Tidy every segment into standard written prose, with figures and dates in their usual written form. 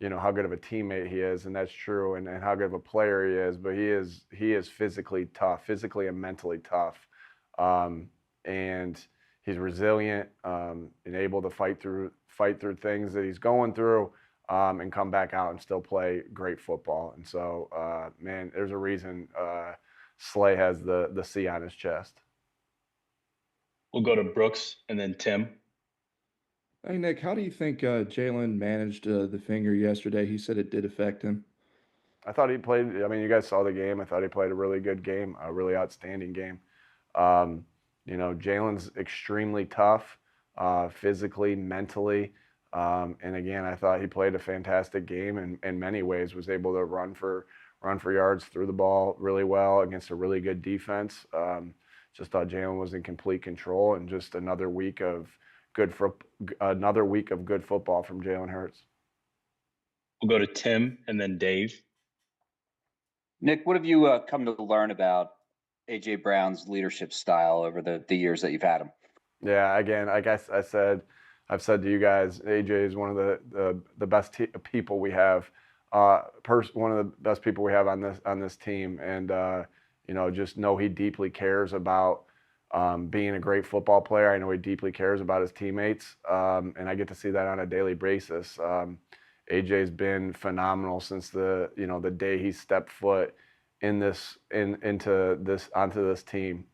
how good of a teammate he is, and that's true, and how good of a player he is. But he is physically tough, physically and mentally tough, and he's resilient and able to fight through things that he's going through, and come back out and still play great football. And so, man, there's a reason Slay has the C on his chest. We'll go to Brooks and then Tim. Hey Nick, how do you think Jalen managed the finger yesterday? He said it did affect him. I thought he played. I mean, you guys saw the game. I thought he played a really good game, a really outstanding game. Um, Jalen's extremely tough, physically, mentally, and again, I thought he played a fantastic game in many ways. Was able to run for yards, threw the ball really well against a really good defense. Just thought Jalen was in complete control, and just another week of good football from Jalen Hurts. We'll go to Tim and then Dave. Nick, what have you come to learn about AJ Brown's leadership style over the years that you've had him? Yeah, again, like I've said to you guys, AJ is one of the best people we have, one of the best people we have on this team, and just know he deeply cares about being a great football player. I know he deeply cares about his teammates, and I get to see that on a daily basis. AJ's been phenomenal since the day he stepped foot onto this team.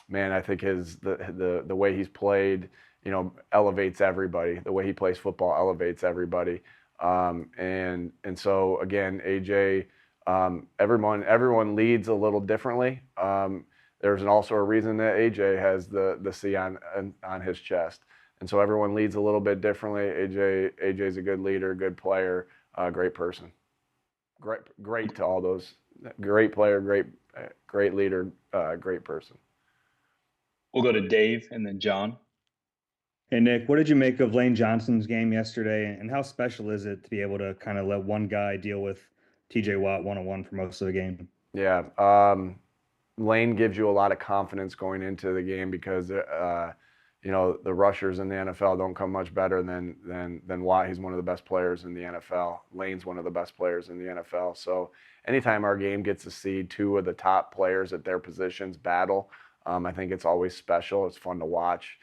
Man, I think the way he's played, elevates everybody. The way he plays football elevates everybody. And so again, AJ, everyone leads a little differently. There's also a reason that AJ has the C on his chest. And so everyone leads a little bit differently. AJ's a good leader, good player, great person. Great to all those. Great player, great leader, great person. We'll go to Dave and then John. Hey Nick, what did you make of Lane Johnson's game yesterday, and how special is it to be able to kind of let one guy deal with TJ Watt one-on-one for most of the game? Yeah, Lane gives you a lot of confidence going into the game because the rushers in the NFL don't come much better than Watt. He's one of the best players in the NFL. Lane's one of the best players in the NFL. So anytime our game gets to see two of the top players at their positions battle, I think it's always special. It's fun to watch.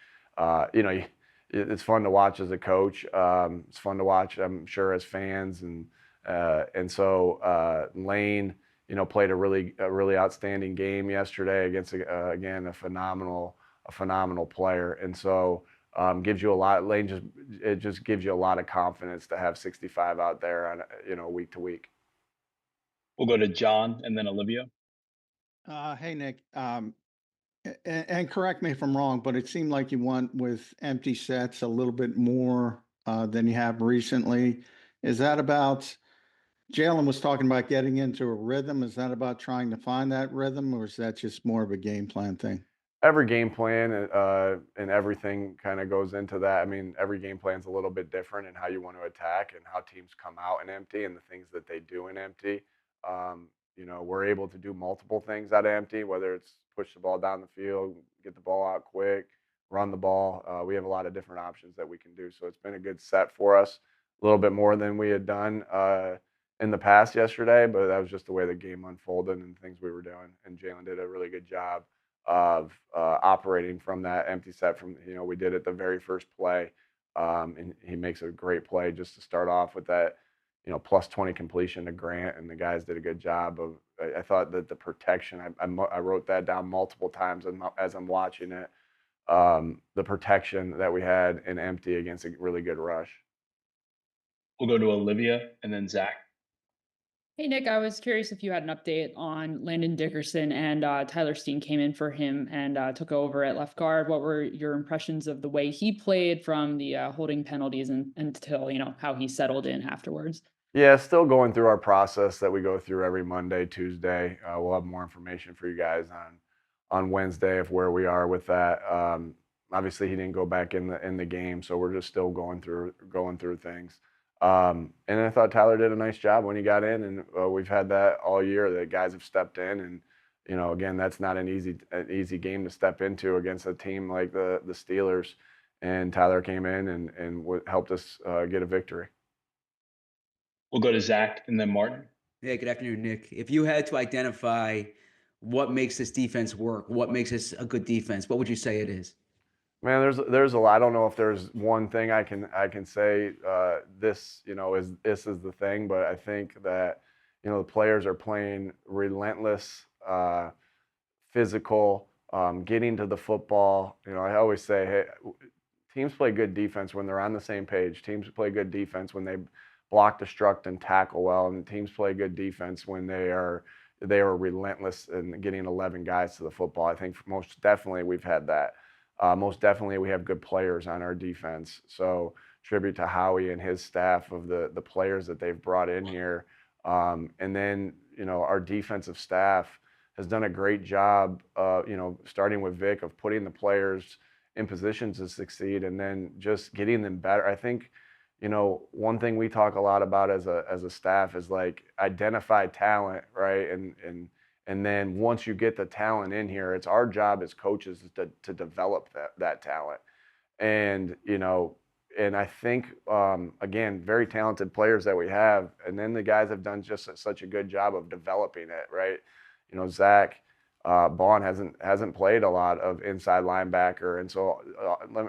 It's fun to watch as a coach. It's fun to watch, I'm sure, as fans, and so Lane, played a really outstanding game yesterday against again a phenomenal player, and so gives you a lot. It just gives you a lot of confidence to have 65 out there on week to week. We'll go to John and then Olivia. Hey, Nick. And correct me if I'm wrong, but it seemed like you went with empty sets a little bit more than you have recently. Is that about Jalen was talking about getting into a rhythm? Is that about trying to find that rhythm, or is that just more of a game plan thing? Every game plan and everything kind of goes into that. I mean, every game plan is a little bit different in how you want to attack and how teams come out in empty and the things that they do in empty. We're able to do multiple things out of empty, whether it's push the ball down the field, get the ball out quick, run the ball. We have a lot of different options that we can do. So it's been a good set for us, a little bit more than we had done in the past yesterday, but that was just the way the game unfolded and things we were doing. And Jalen did a really good job of operating from that empty set. We did it the very first play, and he makes a great play just to start off with that, plus 20 completion to Grant, and the guys did a good job of. I thought that the protection. I wrote that down multiple times as I'm watching it. The protection that we had in empty against a really good rush. We'll go to Olivia and then Zach. Hey Nick, I was curious if you had an update on Landon Dickerson and Tyler Steen came in for him and took over at left guard. What were your impressions of the way he played from the holding penalties until how he settled in afterwards? Yeah, still going through our process that we go through every Monday, Tuesday. We'll have more information for you guys on Wednesday of where we are with that. Obviously, he didn't go back in the game, so we're just still going through things. And I thought Tyler did a nice job when he got in, and we've had that all year. That guys have stepped in, and again, that's not an easy game to step into against a team like the Steelers. And Tyler came in and helped us get a victory. We'll go to Zach and then Martin. Hey, good afternoon, Nick. If you had to identify what makes this defense work, what makes this a good defense, what would you say it is? Man, there's a lot. I don't know if there's one thing I can say. This this is the thing, but I think that the players are playing relentless, physical, getting to the football. I always say, hey, teams play good defense when they're on the same page. Teams play good defense when they block, destruct, and tackle well, and teams play good defense when they are relentless in getting 11 guys to the football. I think most definitely we've had that. Most definitely we have good players on our defense. So tribute to Howie and his staff of the players that they've brought in here. And then, our defensive staff has done a great job, starting with Vic, of putting the players in positions to succeed and then just getting them better. I think, one thing we talk a lot about as a staff is like identify talent, right? And then once you get the talent in here, it's our job as coaches to develop that talent. And, and I think, again, very talented players that we have. And then the guys have done just such a good job of developing it, right? Zach Bond hasn't played a lot of inside linebacker. And so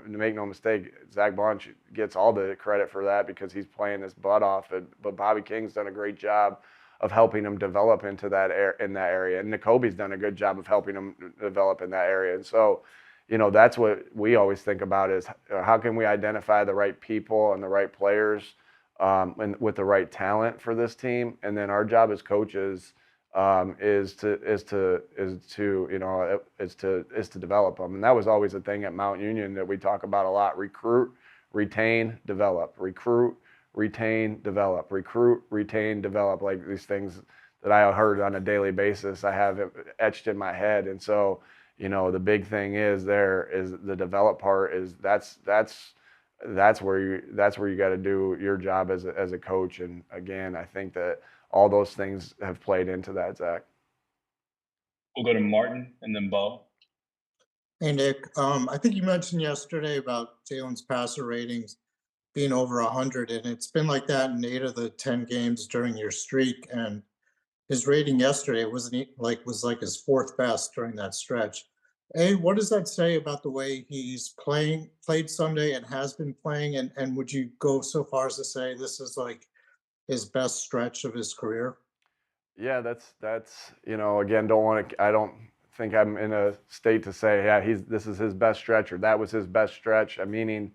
make no mistake, Zach Bond gets all the credit for that because he's playing his butt off. But Bobby King's done a great job of helping him develop into that in that area. And N'Kobe's done a good job of helping him develop in that area. And so, that's what we always think about is how can we identify the right people and the right players and with the right talent for this team. And then our job as coaches is to develop them. And that was always a thing at Mount Union that we talk about a lot: recruit, retain, develop, recruit, retain, develop, recruit, retain, develop. Like these things that I heard on a daily basis, I have it etched in my head. And so, the big thing is the develop part is that's where you got to do your job as a coach. And again, I think that all those things have played into that, Zach. We'll go to Martin and then Bo. Hey, Nick. I think you mentioned yesterday about Jalen's passer ratings being over 100, and it's been like that in 8 of the 10 games during your streak. And his rating yesterday was like his fourth best during that stretch. What does that say about the way he's played Sunday and has been playing? And would you go so far as to say this is like his best stretch of his career? Yeah, that's again, I don't think I'm in a state to say, yeah, this is his best stretch or that was his best stretch. Meaning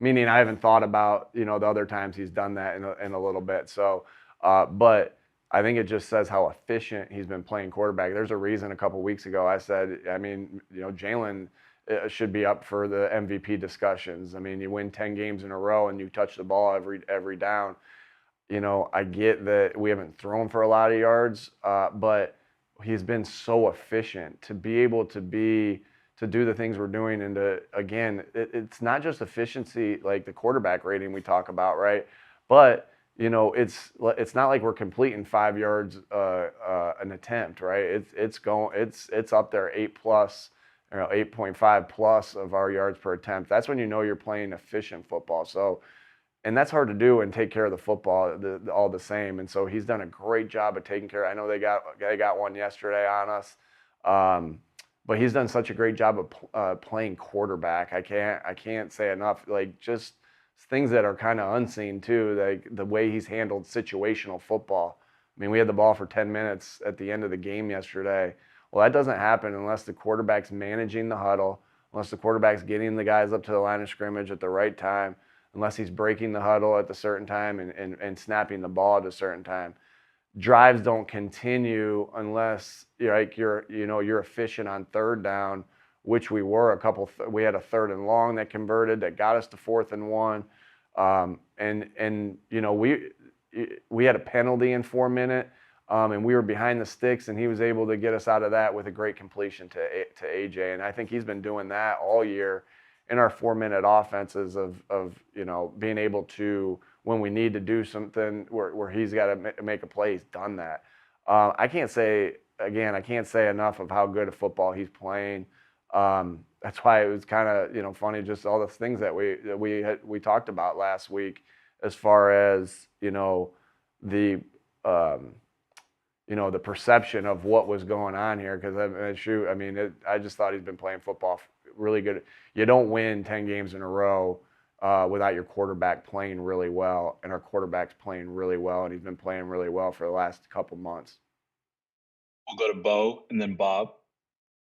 I haven't thought about, the other times he's done that in a little bit. So, but I think it just says how efficient he's been playing quarterback. There's a reason a couple weeks ago I said, Jalen should be up for the MVP discussions. You win 10 games in a row and you touch the ball every down. I get that we haven't thrown for a lot of yards, but he's been so efficient to be able to do the things we're doing. And again, it's not just efficiency like the quarterback rating we talk about, right? But it's not like we're completing 5 yards an attempt, right? It's up there 8 plus, 8.5 plus of our yards per attempt. That's when you're playing efficient football. So, and that's hard to do and take care of the football all the same. And so he's done a great job of taking care. I know they got one yesterday on us, but he's done such a great job of playing quarterback. I can't say enough. Like just things that are kind of unseen too, like the way he's handled situational football. We had the ball for 10 minutes at the end of the game yesterday. Well, that doesn't happen unless the quarterback's managing the huddle, unless the quarterback's getting the guys up to the line of scrimmage at the right time, unless he's breaking the huddle at the certain time and snapping the ball at a certain time. Drives don't continue unless you're efficient on third down, which we were. We had a 3rd and long that converted that got us to 4th and 1. We had a penalty in 4 minutes, and we were behind the sticks, and he was able to get us out of that with a great completion to AJ. And I think he's been doing that all year in our 4-minute offenses of being able to, when we need to do something where he's got to make a play, he's done that. I can't say enough of how good a football he's playing. That's why it was kind of funny, just all the things that we talked about last week, as far as the the perception of what was going on here. Because I just thought he's been playing football really good. You don't win 10 games in a row without your quarterback playing really well, and our quarterback's playing really well, and he's been playing really well for the last couple months. We'll go to Bo and then Bob.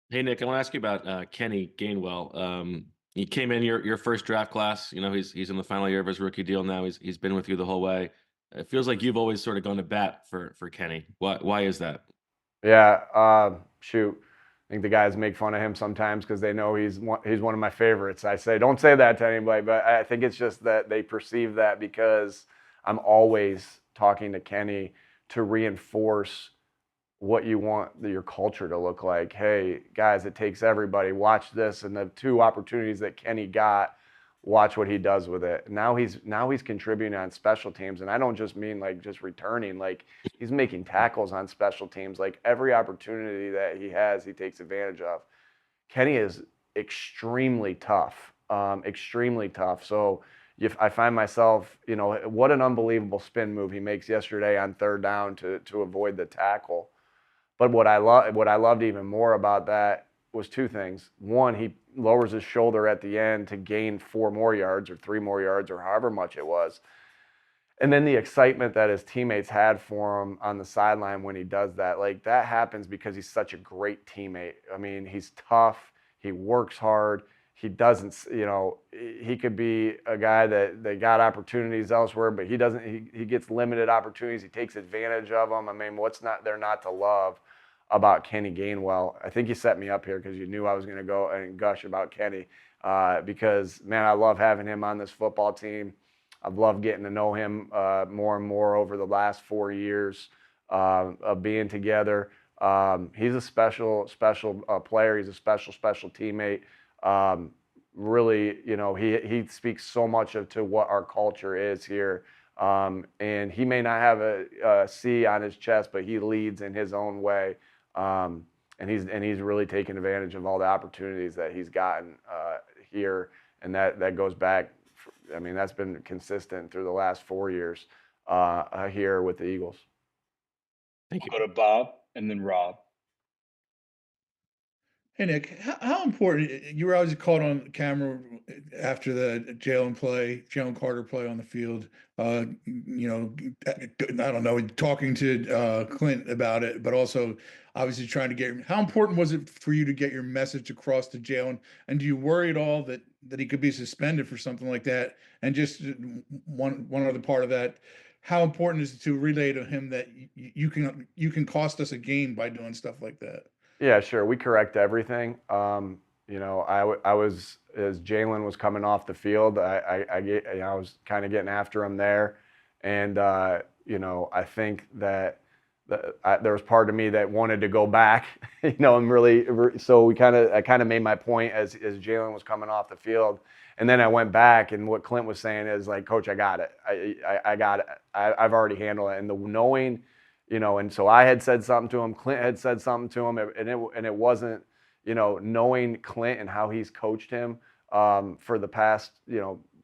Hey, Nick, I want to ask you about Kenny Gainwell. He came in your first draft class. He's in the final year of his rookie deal now. He's been with you the whole way. It feels like you've always sort of gone to bat for Kenny. Why is that? Yeah, shoot. I think the guys make fun of him sometimes because they know he's one of my favorites. I say, don't say that to anybody, but I think it's just that they perceive that because I'm always talking to Kenny to reinforce what you want your culture to look like. Hey, guys, it takes everybody. Watch this. And the 2 opportunities that Kenny got, watch what he does with it. Now he's contributing on special teams, and I don't just mean like just returning. Like, he's making tackles on special teams. Like, every opportunity that he has, he takes advantage of. Kenny is extremely tough, extremely tough. So if I find myself, what an unbelievable spin move he makes yesterday on 3rd down to avoid the tackle. But what I loved even more about that was 2 things. One, he lowers his shoulder at the end to gain 4 more yards or 3 more yards or however much it was. And then the excitement that his teammates had for him on the sideline when he does that, like, that happens because he's such a great teammate. I mean, he's tough. He works hard. He doesn't, he could be a guy that got opportunities elsewhere, but he doesn't, he gets limited opportunities. He takes advantage of them. I mean, what's not there not to love about Kenny Gainwell? I think you set me up here because you knew I was going to go and gush about Kenny because, man, I love having him on this football team. I've loved getting to know him more and more over the last 4 years of being together. He's a special player. He's a special teammate. Really, he speaks so much to what our culture is here. And he may not have a C on his chest, but he leads in his own way. And he's really taken advantage of all the opportunities that he's gotten here. And that goes back, that's been consistent through the last 4 years here with the Eagles. Thank you. We'll go to Bob and then Rob. Hey, Nick, how important you were always caught on camera after the Jalen Carter play on the field, I don't know, talking to Clint about it, but also obviously trying to how important was it for you to get your message across to Jalen? And do you worry at all that he could be suspended for something like that? And just one other part of that, how important is it to relay to him that you can cost us a game by doing stuff like that? Yeah, sure. We correct everything. I was, as Jalen was coming off the field, I was kind of getting after him there, and I think that there was part of me that wanted to go back, and really. So I kind of made my point as Jalen was coming off the field, and then I went back, and what Clint was saying is like, Coach, I got it. I got it. I've already handled it, and the knowing. And so I had said something to him, Clint had said something to him, and it wasn't, knowing Clint and how he's coached him for the past,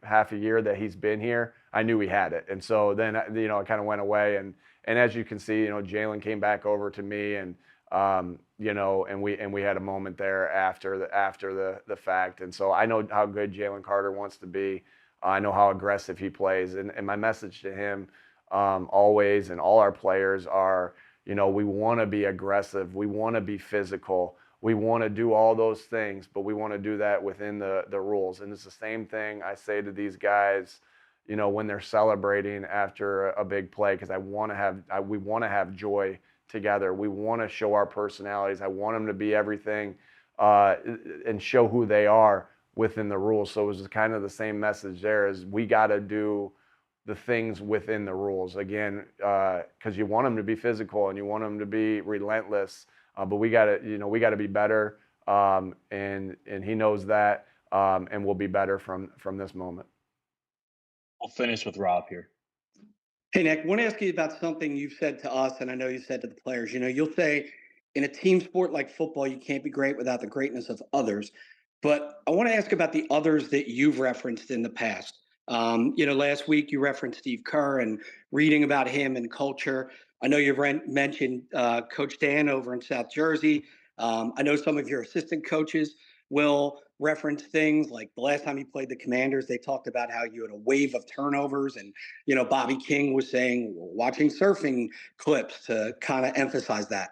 half a year that he's been here, I knew he had it. And so then, I kind of went away, and as you can see, Jalen came back over to me, and and we had a moment there after the fact. And so I know how good Jalen Carter wants to be. I know how aggressive he plays, and my message to him always, and all our players are, we want to be aggressive. We want to be physical. We want to do all those things, but we want to do that within the rules. And it's the same thing I say to these guys, when they're celebrating after a big play, because we want to have joy together. We want to show our personalities. I want them to be everything and show who they are within the rules. So it was kind of the same message there, is we got to do the things within the rules, again, because you want them to be physical and you want them to be relentless, but we got to be better, and he knows that, and we'll be better from this moment. We'll finish with Rob here. Hey, Nick, I want to ask you about something you've said to us, and I know you said to the players. You'll say in a team sport like football, you can't be great without the greatness of others. But I want to ask about the others that you've referenced in the past. Last week you referenced Steve Kerr and reading about him and culture. I know you've mentioned Coach Dan over in South Jersey. I know some of your assistant coaches will reference things like the last time you played the Commanders, they talked about how you had a wave of turnovers. And, Bobby King was saying, we're watching surfing clips to kind of emphasize that.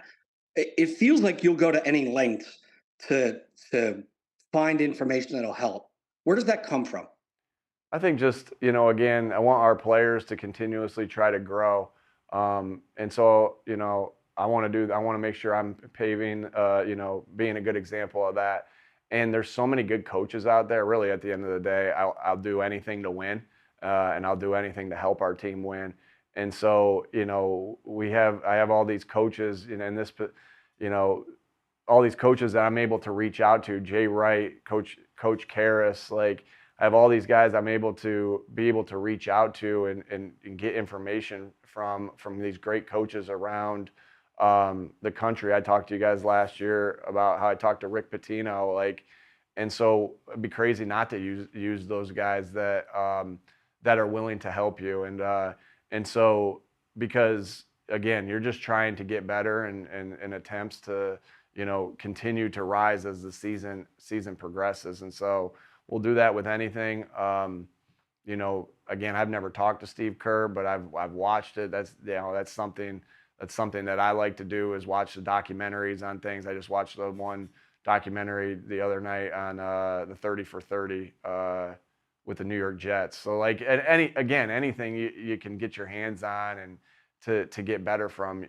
It feels like you'll go to any lengths to find information that'll help. Where does that come from? I think just, again, I want our players to continuously try to grow. And so, I want to make sure I'm paving, being a good example of that. And there's so many good coaches out there. Really, at the end of the day, I'll do anything to win, and I'll do anything to help our team win. And so, I have all these coaches, all these coaches that I'm able to reach out to. Jay Wright, Coach Karras, like I have all these guys I'm able to reach out to and get information from these great coaches around the country. I talked to you guys last year about how I talked to Rick Pitino, and so it'd be crazy not to use those guys that are willing to help you, and so because again, you're just trying to get better and attempts to continue to rise as the season progresses, and so we'll do that with anything. Again, I've never talked to Steve Kerr, but I've watched it. That's something that I like to do, is watch the documentaries on things. I just watched the one documentary the other night on the 30 for 30 with the New York Jets. So anything you can get your hands on and to get better from,